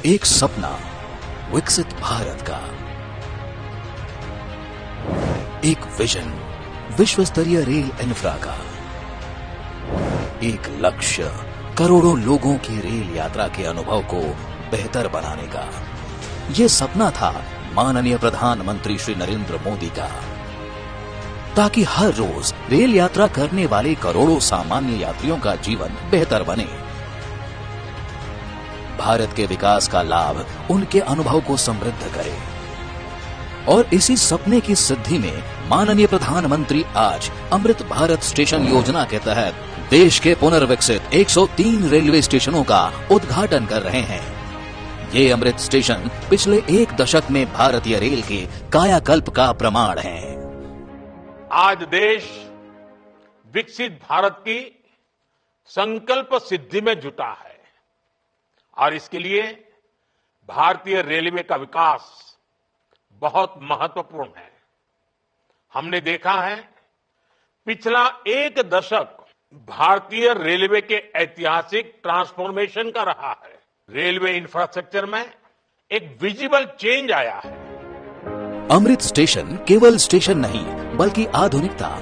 एक सपना विकसित भारत का, एक विजन विश्व स्तरीय रेल इंफ्रा का, एक लक्ष्य करोड़ों लोगों की रेल यात्रा के अनुभव को बेहतर बनाने का। ये सपना था माननीय प्रधानमंत्री श्री नरेंद्र मोदी का, ताकि हर रोज रेल यात्रा करने वाले करोड़ों सामान्य यात्रियों का जीवन बेहतर बने। भारत के विकास का लाभ उनके अनुभव को समृद्ध करे। और इसी सपने की सिद्धि में माननीय प्रधानमंत्री आज अमृत भारत स्टेशन योजना के तहत देश के पुनर्विकसित 103 रेलवे स्टेशनों का उद्घाटन कर रहे हैं। ये अमृत स्टेशन पिछले एक दशक में भारतीय रेल के कायाकल्प का प्रमाण है। आज देश विकसित भारत की संकल्प सिद्धि में जुटा है और इसके लिए भारतीय रेलवे का विकास बहुत महत्वपूर्ण है। हमने देखा है पिछला एक दशक भारतीय रेलवे के ऐतिहासिक ट्रांसफॉर्मेशन का रहा है। रेलवे इंफ्रास्ट्रक्चर में एक विजिबल चेंज आया है। अमृत स्टेशन केवल स्टेशन नहीं बल्कि आधुनिकता,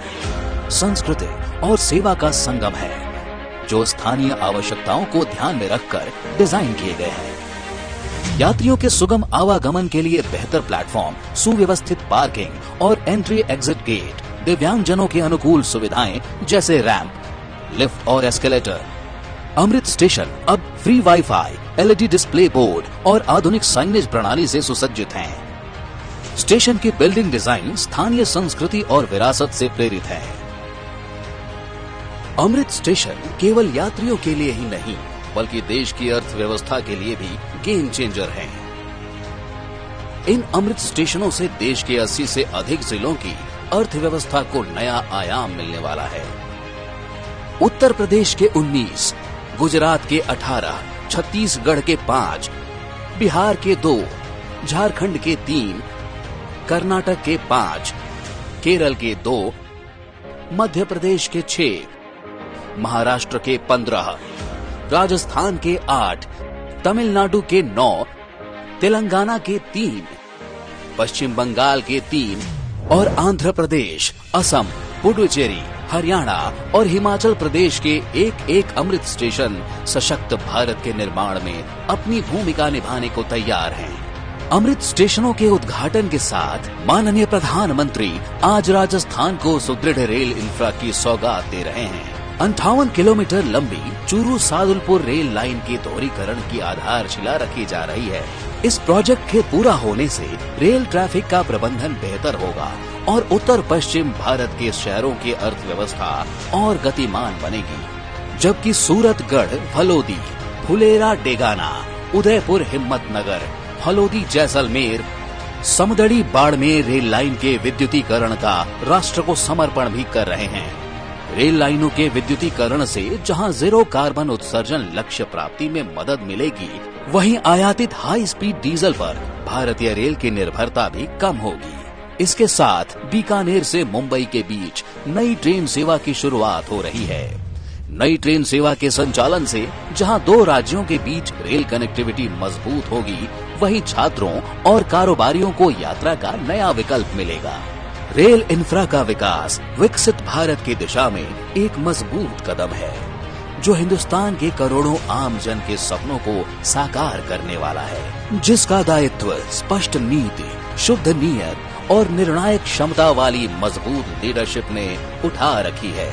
संस्कृति और सेवा का संगम है, जो स्थानीय आवश्यकताओं को ध्यान में रखकर डिजाइन किए गए हैं। यात्रियों के सुगम आवागमन के लिए बेहतर प्लेटफॉर्म, सुव्यवस्थित पार्किंग और एंट्री एग्जिट गेट, दिव्यांगजनों के अनुकूल सुविधाएं जैसे रैंप, लिफ्ट और एस्केलेटर। अमृत स्टेशन अब free wifi, LED display board और आधुनिक साइनेज प्रणाली से सुसज्जित हैं। स्टेशन की बिल्डिंग डिजाइन स्थानीय संस्कृति और विरासत से प्रेरित है। अमृत स्टेशन केवल यात्रियों के लिए ही नहीं बल्कि देश की अर्थव्यवस्था के लिए भी गेम चेंजर है। इन अमृत स्टेशनों से देश के 80 से अधिक जिलों की अर्थव्यवस्था को नया आयाम मिलने वाला है। उत्तर प्रदेश के 19, गुजरात के 18, छत्तीसगढ़ के 5, बिहार के 2, झारखंड के 3, कर्नाटक के 5, केरल के 2, मध्य प्रदेश के 6, महाराष्ट्र के 15, राजस्थान के 8, तमिलनाडु के 9, तेलंगाना के 3, पश्चिम बंगाल के 3 और आंध्र प्रदेश, असम, पुडुचेरी, हरियाणा और हिमाचल प्रदेश के एक अमृत स्टेशन सशक्त भारत के निर्माण में अपनी भूमिका निभाने को तैयार हैं। अमृत स्टेशनों के उद्घाटन के साथ माननीय प्रधानमंत्री आज राजस्थान को सुदृढ़ रेल इंफ्रा की सौगात दे रहे हैं। 58 किलोमीटर लंबी चूरू सादुलपुर रेल लाइन के दोहरीकरण की आधारशिला रखी जा रही है। इस प्रोजेक्ट के पूरा होने से रेल ट्रैफिक का प्रबंधन बेहतर होगा और उत्तर पश्चिम भारत के शहरों की अर्थव्यवस्था और गतिमान बनेगी। जबकि सूरतगढ़, फलोदी, फुलेरा, डेगाना, उदयपुर, हिम्मतनगर, फलोदी, जैसलमेर, समदड़ी, बाड़मेर रेल लाइन के विद्युतीकरण का राष्ट्र को समर्पण भी कर रहे हैं। रेल लाइनों के विद्युतीकरण से जहां जीरो कार्बन उत्सर्जन लक्ष्य प्राप्ति में मदद मिलेगी, वहीं आयातित हाई स्पीड डीजल पर भारतीय रेल की निर्भरता भी कम होगी। इसके साथ बीकानेर से मुंबई के बीच नई ट्रेन सेवा की शुरुआत हो रही है। नई ट्रेन सेवा के संचालन से जहां 2 राज्यों के बीच रेल कनेक्टिविटी मजबूत होगी, वहीं छात्रों और कारोबारियों को यात्रा का नया विकल्प मिलेगा। रेल इंफ्रा का विकास विकसित भारत की दिशा में एक मजबूत कदम है, जो हिंदुस्तान के करोड़ों आम जन के सपनों को साकार करने वाला है, जिसका दायित्व स्पष्ट नीति, शुद्ध नीयत और निर्णायक क्षमता वाली मजबूत लीडरशिप ने उठा रखी है।